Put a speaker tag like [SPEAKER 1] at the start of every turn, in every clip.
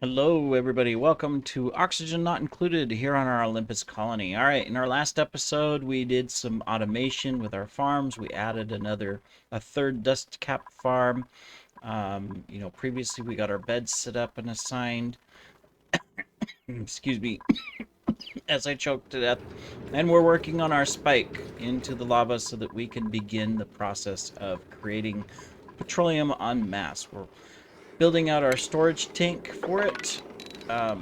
[SPEAKER 1] Hello, everybody. Welcome to Oxygen Not Included here on our Olympus colony. All right, in our last episode, we did some automation with our farms. We added a third dust cap farm. Previously we got our beds set up and assigned. Excuse me, as I choked to death. And we're working on our spike into the lava so that we can begin the process of creating petroleum en masse. We're building out our storage tank for it.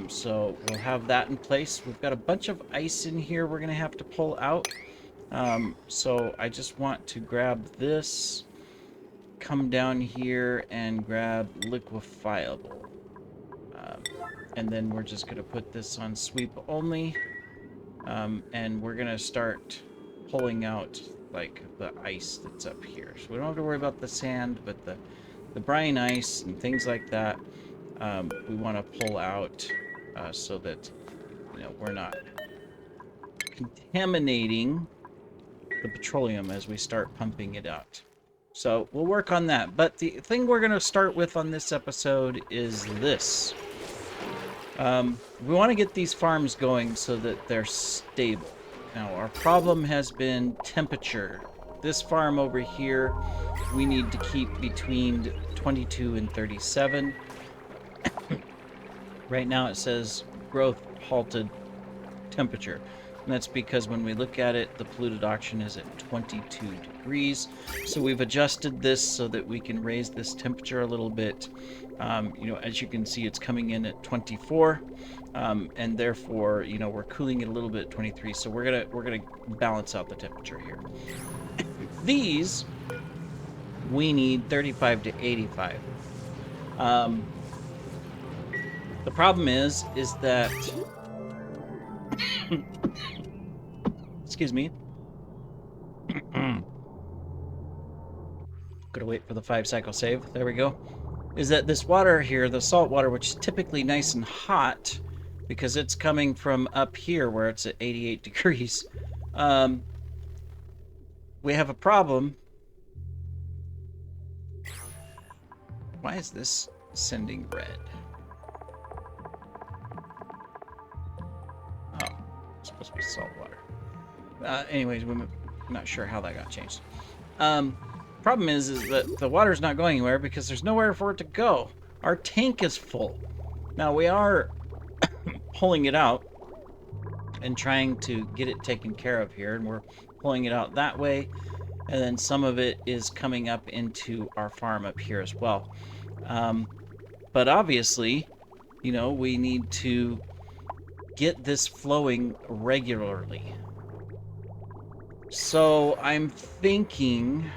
[SPEAKER 1] So we'll have that in place. We've got a bunch of ice in here we're going to have to pull out. So I just want to grab this, come down here and grab liquefiable. And then we're just going to put this on sweep only. And we're going to start pulling out like the ice that's up here. So we don't have to worry about the sand, but the brine ice and things like that. We want to pull out so that we're not contaminating the petroleum as we start pumping it out. So we'll work on that. But the thing we're going to start with on this episode is this. We want to get these farms going so that they're stable. Now, our problem has been temperature. This farm over here, we need to keep between 22 and 37. Right now it says growth halted temperature. And that's because when we look at it, the polluted oxygen is at 22 degrees. So we've adjusted this so that we can raise this temperature a little bit. As you can see, it's coming in at 24. And therefore, we're cooling it a little bit at 23. So we're gonna balance out the temperature here. These, we need 35 to 85. The problem is that excuse me. Gotta wait for the 5-cycle save. There we go. Is that this water here, the salt water, which is typically nice and hot because it's coming from up here where it's at 88 degrees. We have a problem. Why is this sending red? Oh, it's supposed to be salt water. Anyways, I'm not sure how that got changed. Problem is that the water's not going anywhere because there's nowhere for it to go. Our tank is full. Now we are pulling it out and trying to get it taken care of here, and we're pulling it out that way, and then some of it is coming up into our farm up here as well. But obviously, we need to get this flowing regularly. So I'm thinking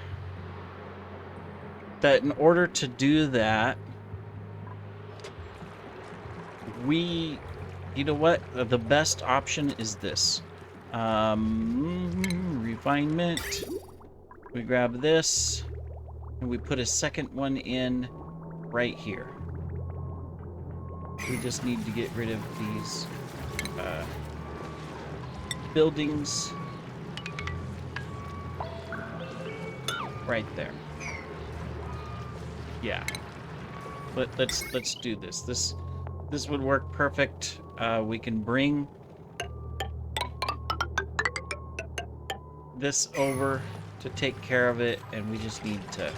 [SPEAKER 1] that in order to do that, the best option is this. Refinement. We grab this, and we put a second one in right here. We just need to get rid of these buildings right there. Yeah. Let's do this. This would work perfect. We can bring this over to take care of it, and we just need to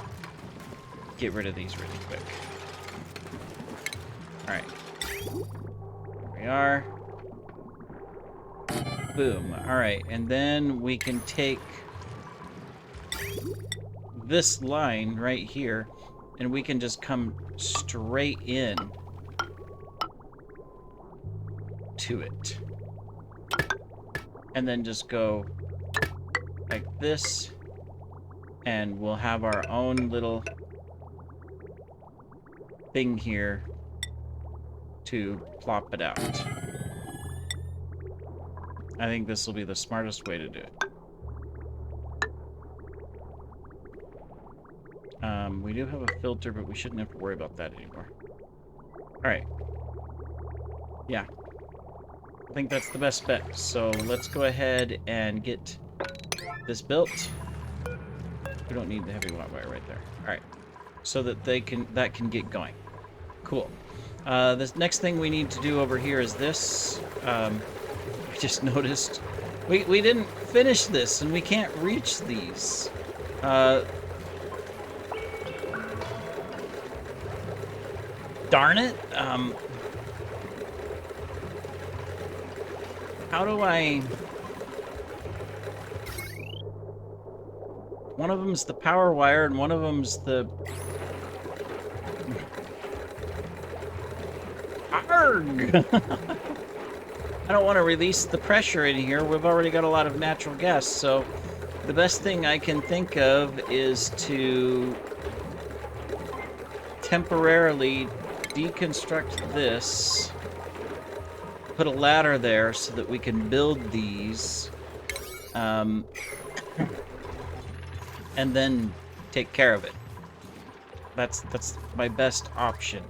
[SPEAKER 1] get rid of these really quick. All right. There we are. Boom. All right, and then we can take this line right here, and we can just come straight in to it. And then just go like this, and we'll have our own little thing here to plop it out. I think this will be the smartest way to do it. We do have a filter, but we shouldn't have to worry about that anymore. Alright. Yeah. I think that's the best bet. So let's go ahead and get this built. We don't need the heavy wire right there. Alright. So that that can get going. Cool. The next thing we need to do over here is this. I just noticed we didn't finish this, and we can't reach these. Darn it. How do I... One of them's the power wire, and one of them's the... Arg! I don't want to release the pressure in here. We've already got a lot of natural gas, so the best thing I can think of is to temporarily deconstruct this, put a ladder there so that we can build these, and then take care of it. That's my best option.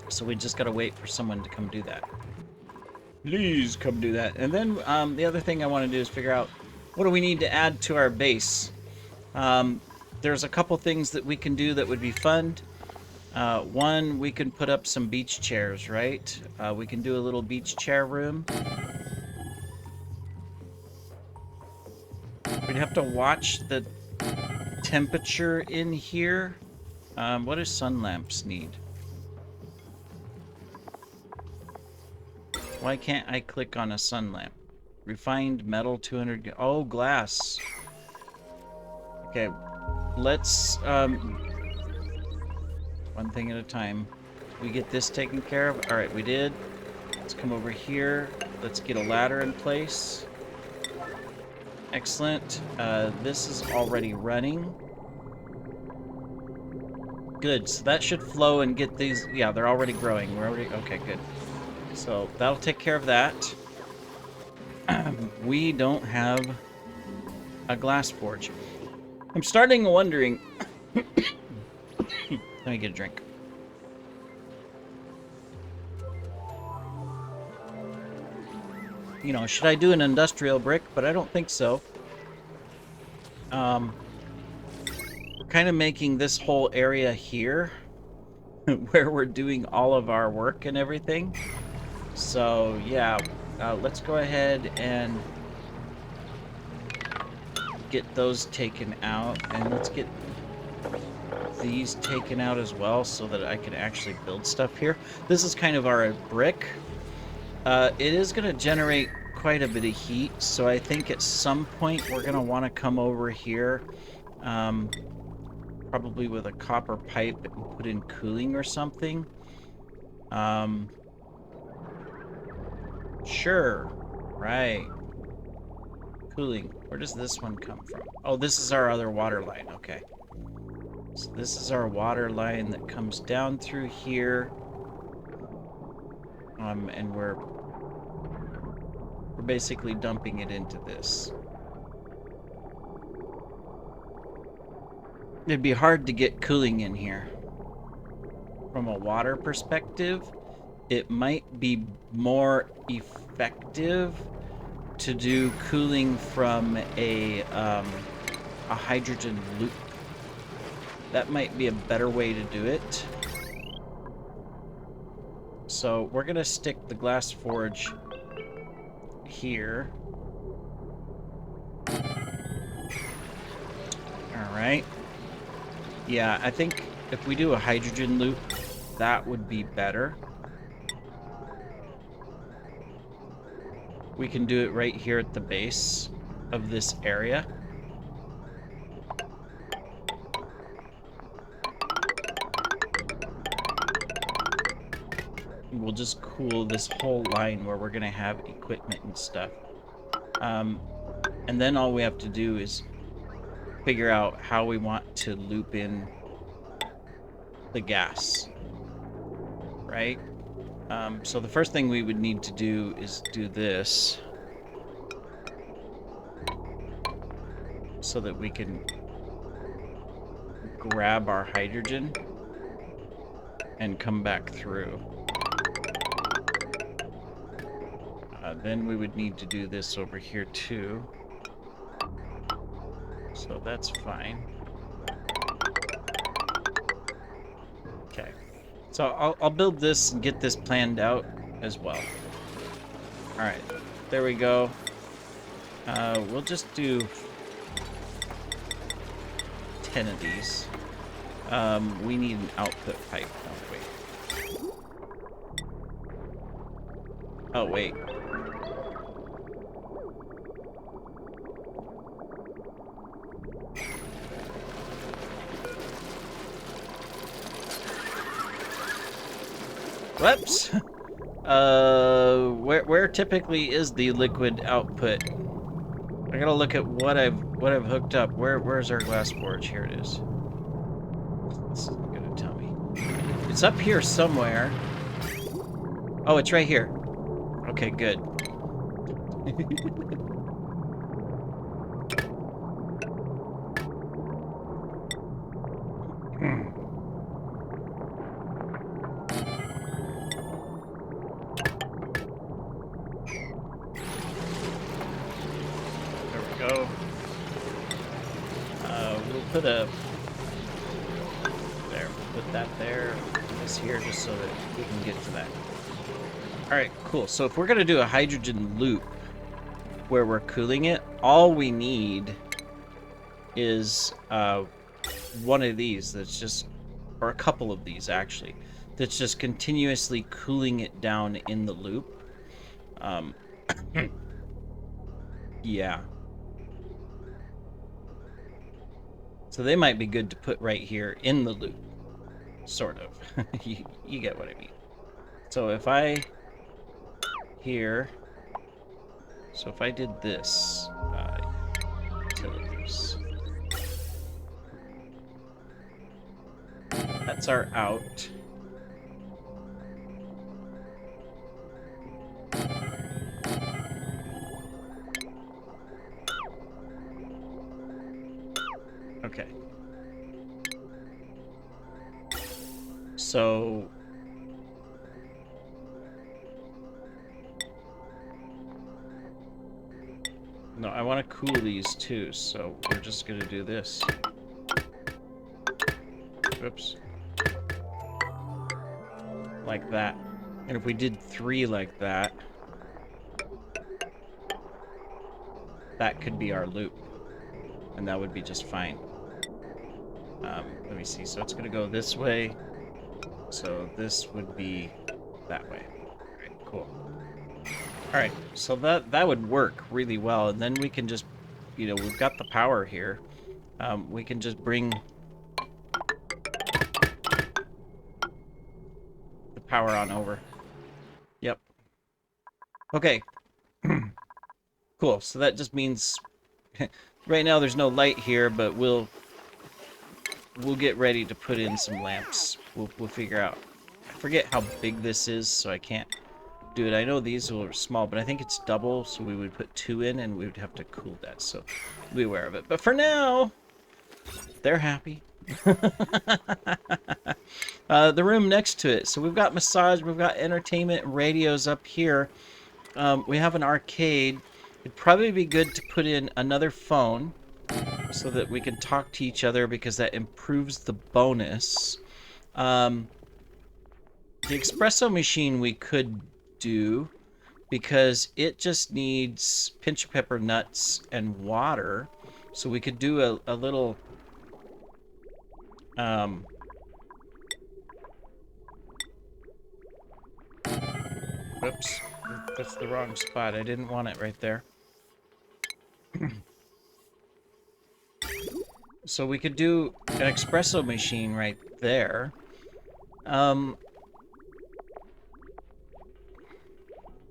[SPEAKER 1] So we just gotta wait for someone to come do that. Please come do that. And then the other thing I want to do is figure out what do we need to add to our base. There's a couple things that we can do that would be fun. One, we can put up some beach chairs, right? We can do a little beach chair room. We'd have to watch the temperature in here. What do sun lamps need? Why can't I click on a sun lamp? Refined metal 200... Oh, glass. Okay, let's... one thing at a time. We get this taken care of. Alright, we did. Let's come over here. Let's get a ladder in place. Excellent. This is already running. Good, so that should flow and get these... Yeah, they're already growing. We're already... Okay, good. So that'll take care of that. We don't have a glass forge. I'm starting wondering... Let me get a drink. You know, should I do an industrial brick? But I don't think so. We're kind of making this whole area here where we're doing all of our work and everything. So, yeah, let's go ahead and get those taken out. And let's get these taken out as well so that I can actually build stuff here. This is kind of our brick. It is going to generate quite a bit of heat, so I think at some point we're going to want to come over here, probably with a copper pipe and put in cooling or something. Sure, right. Cooling. Where does this one come from? Oh, this is our other water line. Okay. So this is our water line that comes down through here. And we're basically dumping it into this. It'd be hard to get cooling in here. From a water perspective, it might be more effective to do cooling from a hydrogen loop. That might be a better way to do it. So we're gonna stick the glass forge here. Alright. Yeah, I think if we do a hydrogen loop, that would be better. We can do it right here at the base of this area. We'll just cool this whole line where we're going to have equipment and stuff. And then all we have to do is figure out how we want to loop in the gas. Right? So the first thing we would need to do is do this. So that we can grab our hydrogen and come back through. Then we would need to do this over here too. So that's fine. Okay. So I'll build this and get this planned out as well. All right, there we go. We'll just do 10 of these. We need an output pipe, don't we? Oh, wait. Whoops. Where typically is the liquid output? I gotta look at what I've hooked up. Where's our glass forge? Here it is. This isn't gonna tell me. It's up here somewhere. Oh, it's right here. Okay, good. Go. We'll put a there. We'll put that there. This here, just so that we can get to that. All right, cool. So if we're gonna do a hydrogen loop where we're cooling it, all we need is one of these that's just, or a couple of these actually, that's just continuously cooling it down in the loop. Yeah. So they might be good to put right here in the loop, sort of. you get what I mean. So if I here, so if I did this, utilities, that's our out. Okay. So no, I want to cool these too, so we're just gonna do this. Oops. Like that. And if we did 3 like that, that could be our loop. And that would be just fine. Let me see. So it's going to go this way. So this would be that way. Alright, cool. Alright, so that would work really well. And then we can just, you know, we've got the power here. We can just bring the power on over. Yep. Okay. Cool. So that just means right now there's no light here, but we'll get ready to put in some lamps. We'll figure out. I forget how big this is, so I can't do it. I know these are small, but I think it's double, so we would put 2 in, and we would have to cool that, so be aware of it. But for now, they're happy. The room next to it. So we've got massage, we've got entertainment, radios up here. We have an arcade. It'd probably be good to put in another phone so that we can talk to each other, because that improves the bonus. The espresso machine we could do, because it just needs pinch of pepper, nuts, and water. So we could do a little whoops, that's the wrong spot. I didn't want it right there. So we could do an espresso machine right there.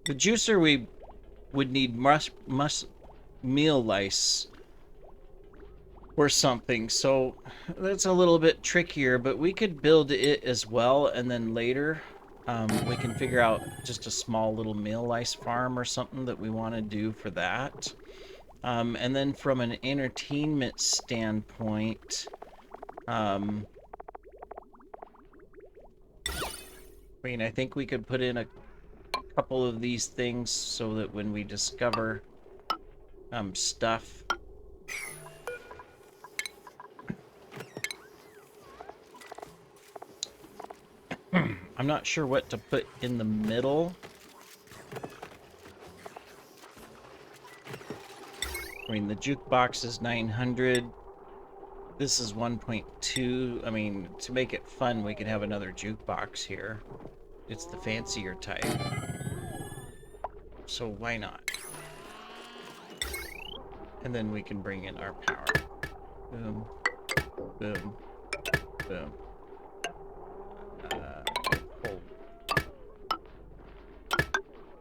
[SPEAKER 1] The juicer, we would need meal lice or something, so that's a little bit trickier, but we could build it as well, and then later we can figure out just a small little meal lice farm or something that we want to do for that. And then from an entertainment standpoint, I mean, I think we could put in a couple of these things so that when we discover stuff, I'm not sure what to put in the middle. I mean, the jukebox is 900. This is 1.2. I mean, to make it fun, we could have another jukebox here. It's the fancier type. So why not? And then we can bring in our power. Boom. Boom. Boom. Pull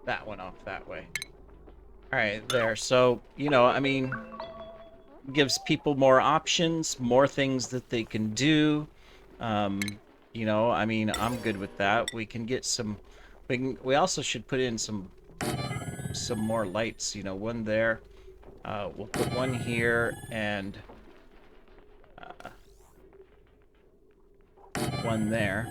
[SPEAKER 1] that one off that way. Alright, there. So, you know, I mean, gives people more options, more things that they can do. You know, I mean, I'm good with that. We can get some... We also should put in some more lights, you know, one there. We'll put one here and one there.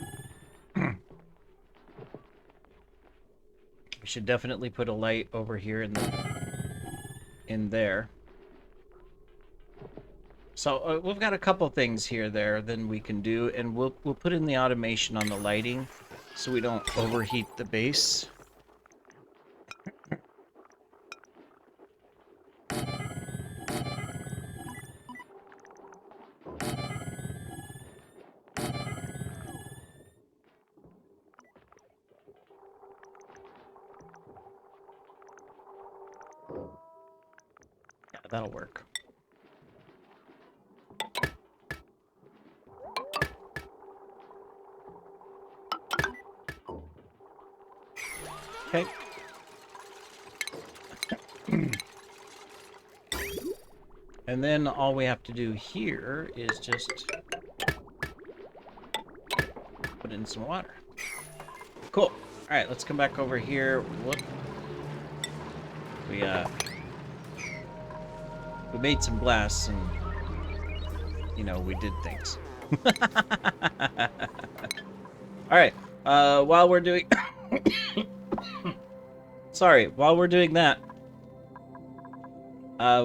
[SPEAKER 1] We should definitely put a light over here in there. So we've got a couple things here there then we can do, and we'll put in the automation on the lighting so we don't overheat the base. Yeah, that'll work. Okay. And then all we have to do here is just put in some water. Cool. Alright, let's come back over here. Whoop. We made some glass and, you know, we did things. Alright, while we're doing... Sorry, while we're doing that,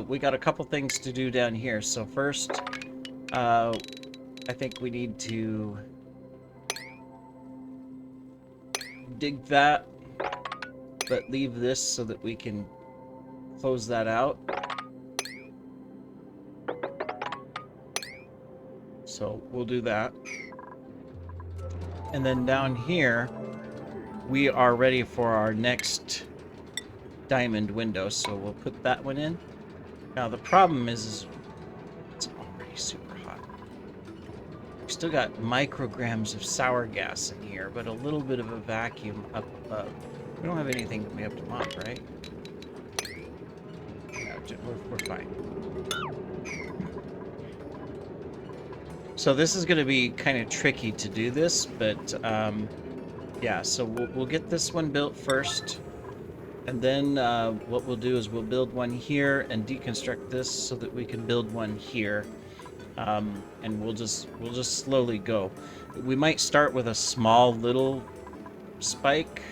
[SPEAKER 1] we got a couple things to do down here. So first, I think we need to dig that, but leave this so that we can close that out. So we'll do that. And then down here, we are ready for our next diamond window, so we'll put that one in. Now the problem is it's already super hot. We still got micrograms of sour gas in here, but a little bit of a vacuum up above. We don't have anything that we have to mop, right? No, we're fine. So this is going to be kind of tricky to do this, but yeah, so we'll get this one built first. And then what we'll do is we'll build one here and deconstruct this so that we can build one here. And we'll just slowly go. We might start with a small little spike,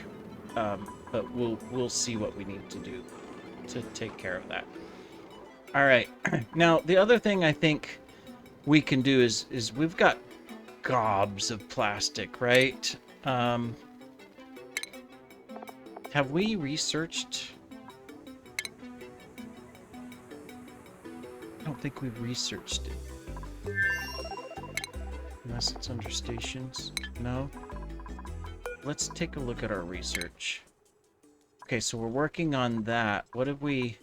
[SPEAKER 1] but we'll see what we need to do to take care of that. All right. Now the other thing I think we can do is we've got gobs of plastic, right? Have we researched? I don't think we've researched it. Unless it's under stations. No? Let's take a look at our research. Okay, so we're working on that. What have we...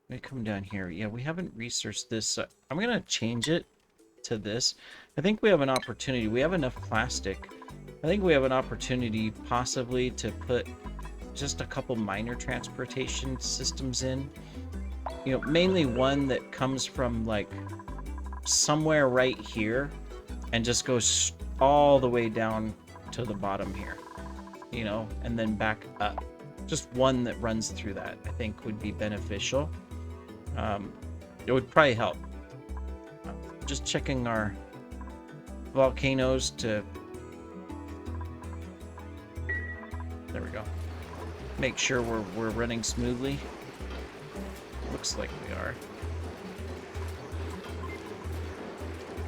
[SPEAKER 1] Let me come down here. Yeah, we haven't researched this. So I'm going to change it to this. I think we have an opportunity. We have enough plastic. I think we have an opportunity possibly to put just a couple minor transportation systems in. You know, mainly one that comes from like somewhere right here and just goes all the way down to the bottom here, you know, and then back up. Just one that runs through that, I think would be beneficial. It would probably help. Just checking our volcanoes to... There we go. Make sure we're running smoothly. Looks like we are.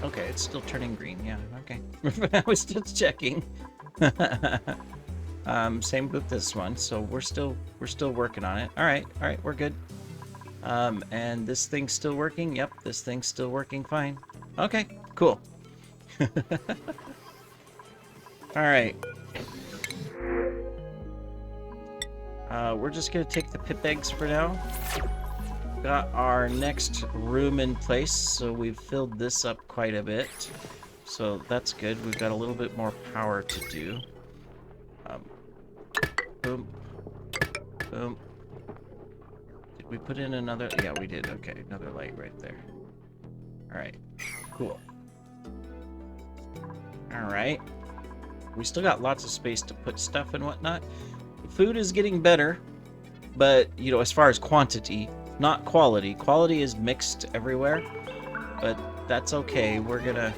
[SPEAKER 1] Okay, it's still turning green. Yeah, okay. I was just checking. Same with this one. So we're still working on it. All right, we're good. And this thing's still working. Yep, this thing's still working fine. Okay, cool. All right. We're just gonna take the pip eggs for now. Got our next room in place, so we've filled this up quite a bit. So that's good. We've got a little bit more power to do. Boom. Boom. Did we put in another? Yeah, we did. Okay, another light right there. Alright. Cool. Alright. We still got lots of space to put stuff and whatnot. Food is getting better, but, you know, as far as quantity, not quality. Quality is mixed everywhere, but that's okay. We're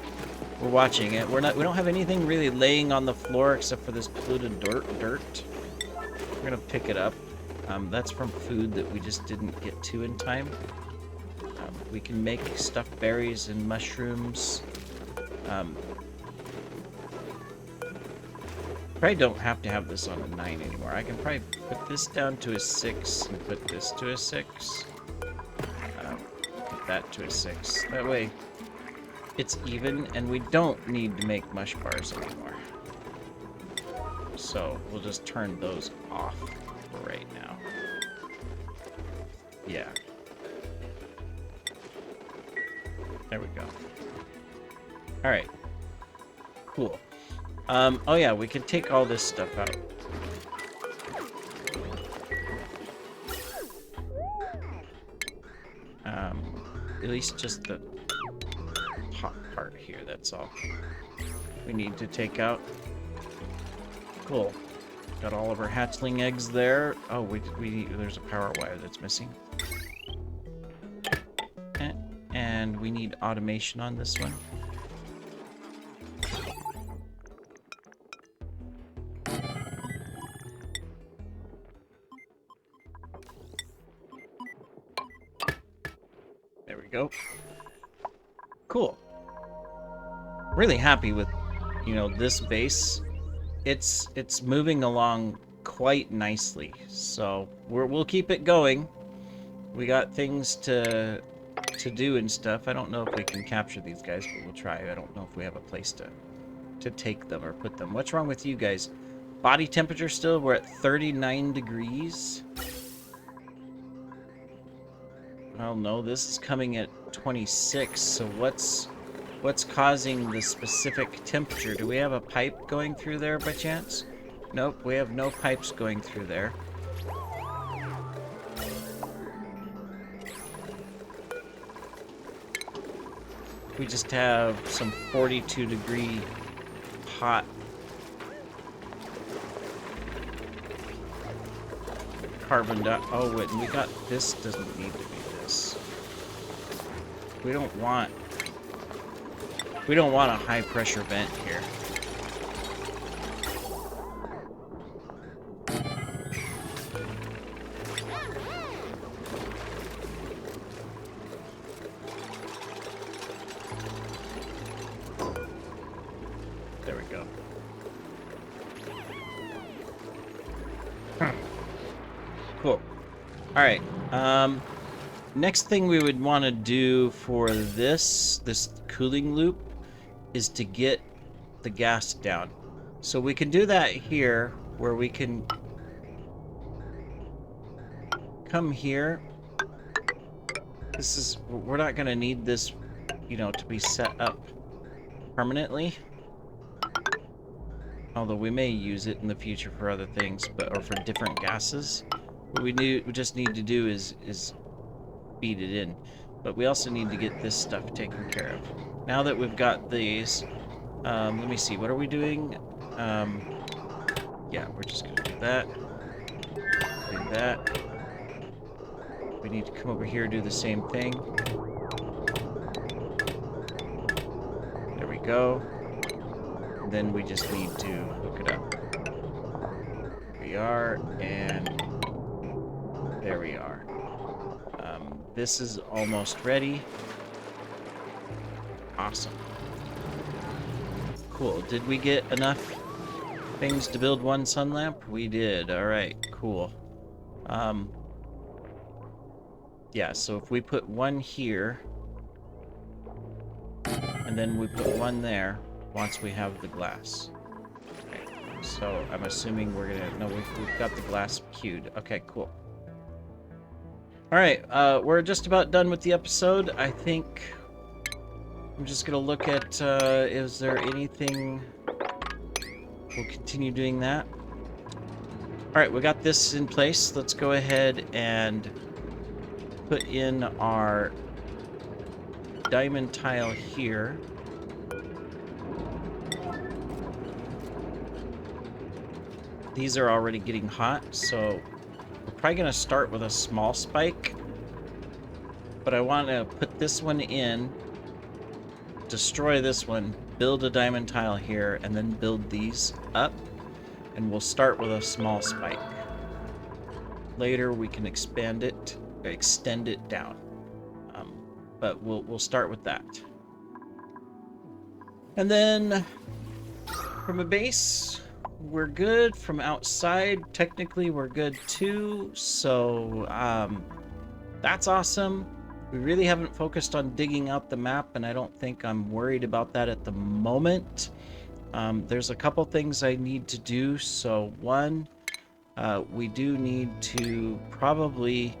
[SPEAKER 1] watching it. We don't have anything really laying on the floor except for this polluted dirt. We're gonna pick it up. That's from food that we just didn't get to in time. We can make stuffed berries and mushrooms. Probably don't have to have this on a 9 anymore. I can probably put this down to a 6 and put this to a 6. Put that to a 6. That way it's even, and we don't need to make mush bars anymore. So we'll just turn those off for right now. Yeah. There we go. Alright. Cool. Oh yeah, we can take all this stuff out. At least just the top part here, that's all we need to take out. Cool. Got all of our hatchling eggs there. Oh, there's a power wire that's missing. And we need automation on this one. There we go. Cool. Really happy with, you know, this base. It's moving along quite nicely. So we'll keep it going. We got things to do and stuff. I don't know if we can capture these guys, but we'll try. I don't know if we have a place to take them or put them. What's wrong with you guys? Body temperature still? We're at 39 degrees. Well, no, this is coming at 26. So what's causing the specific temperature? Do we have a pipe going through there by chance? Nope, we have no pipes going through there. We just have some 42-degree hot carbon dioxide. Oh, wait, and we got this. Doesn't need to be this. We don't want a high pressure vent here. There we go. Cool. All right. Next thing we would want to do for this cooling loop is to get the gas down. So we can do that here, where we can come here. We're not going to need this, you know, to be set up permanently. Although we may use it in the future for other things, or for different gases. What we just need to do is feed it in. But we also need to get this stuff taken care of. Now that we've got these, let me see, what are we doing? Yeah, we're just gonna do that. Do that. We need to come over here and do the same thing. There we go. And then we just need to hook it up. Here we are, and there we are. This is almost ready. Awesome. Cool. Did we get enough things to build one sun lamp? We did. Alright, cool. Yeah, so if we put one here, and then we put one there, once we have the glass. Okay, so I'm assuming we're gonna... No, we've got the glass queued. Okay, cool. Alright, we're just about done with the episode. I think I'm just gonna look at, is there anything... We'll continue doing that. Alright, we got this in place. Let's go ahead and put in our diamond tile here. These are already getting hot, so we're probably going to start with a small spike. But I want to put this one in, destroy this one, build a diamond tile here, and then build these up. And we'll start with a small spike. Later we can extend it down. But we'll start with that. And then from a base, we're good. From outside, technically we're good too. So that's awesome. We really haven't focused on digging out the map, and I don't think I'm worried about that at the moment. There's a couple things I need to do. So one, we do need to probably...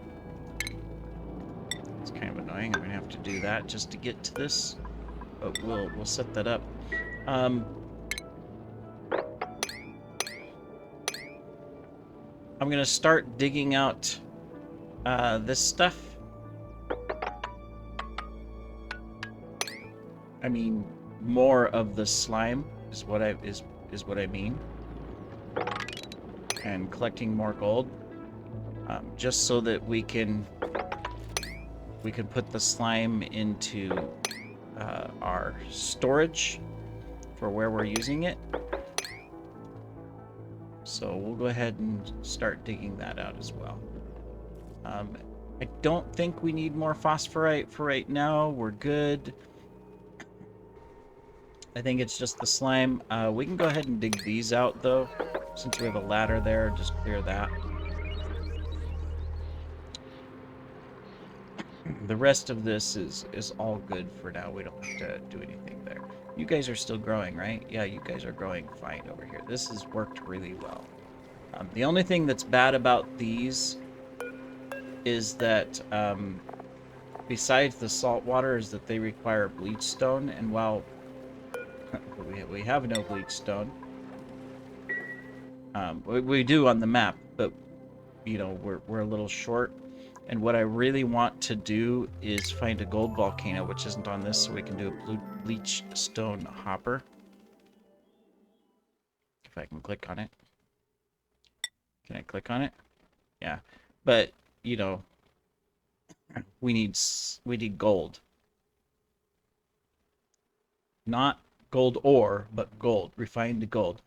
[SPEAKER 1] It's kind of annoying. I'm gonna have to do that just to get to this, but we'll set that up. I'm gonna start digging out this stuff. I mean, more of the slime is what I mean, and collecting more gold, just so that we can put the slime into our storage for where we're using it. So we'll go ahead and start digging that out as well. I don't think we need more phosphorite for right now. We're good. I think it's just the slime. We can go ahead and dig these out, though. Since we have a ladder there, just clear that. The rest of this is all good for now. We don't have to do anything there. You guys are still growing, right? Yeah, you guys are growing fine over here. This has worked really well. The only thing that's bad about these is that, besides the salt water, is that they require bleach stone, and while we have no bleach stone, we do on the map, but you know, we're a little short. And what I really want to do is find a gold volcano, which isn't on this, so we can do a bleach stone hopper. If I can click on it. Can I click on it? Yeah. But, you know, we need gold. Not gold ore, but gold, refined gold.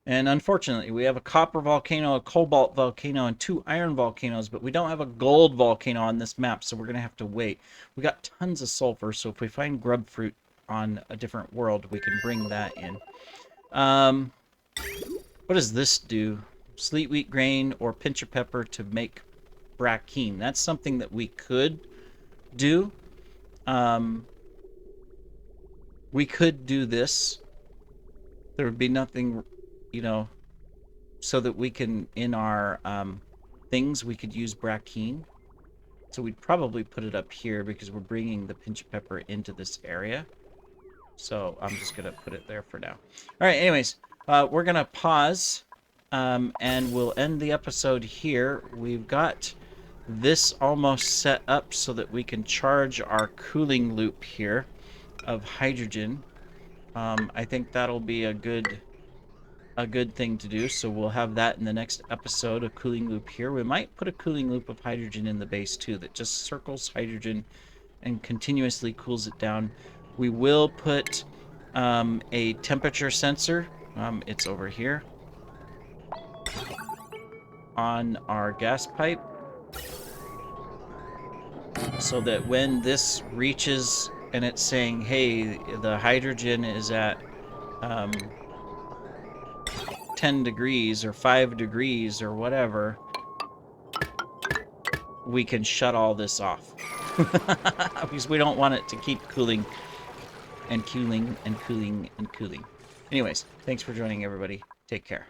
[SPEAKER 1] And unfortunately, we have a copper volcano, a cobalt volcano, and 2 iron volcanoes, but we don't have a gold volcano on this map, so we're going to have to wait. We got tons of sulfur, so if we find grub fruit on a different world, we can bring that in. What does this do? Sleet wheat grain or pincher pepper to make brackine. That's something that we could do. We could do this. There would be nothing... You know, so that we can, in our things, we could use brackine. So we'd probably put it up here because we're bringing the pinch pepper into this area. So I'm just going to put it there for now. All right, anyways, we're going to pause and we'll end the episode here. We've got this almost set up so that we can charge our cooling loop here of hydrogen. I think that'll be a good thing to do, so we'll have that in the next episode, a cooling loop here. We might put a cooling loop of hydrogen in the base too that just circles hydrogen and continuously cools it down. We will put a temperature sensor, it's over here, on our gas pipe, so that when this reaches and it's saying, hey, the hydrogen is at 10 degrees or 5 degrees or whatever, we can shut all this off. Because we don't want it to keep cooling and cooling and cooling and cooling. Anyways, thanks for joining, everybody. Take care.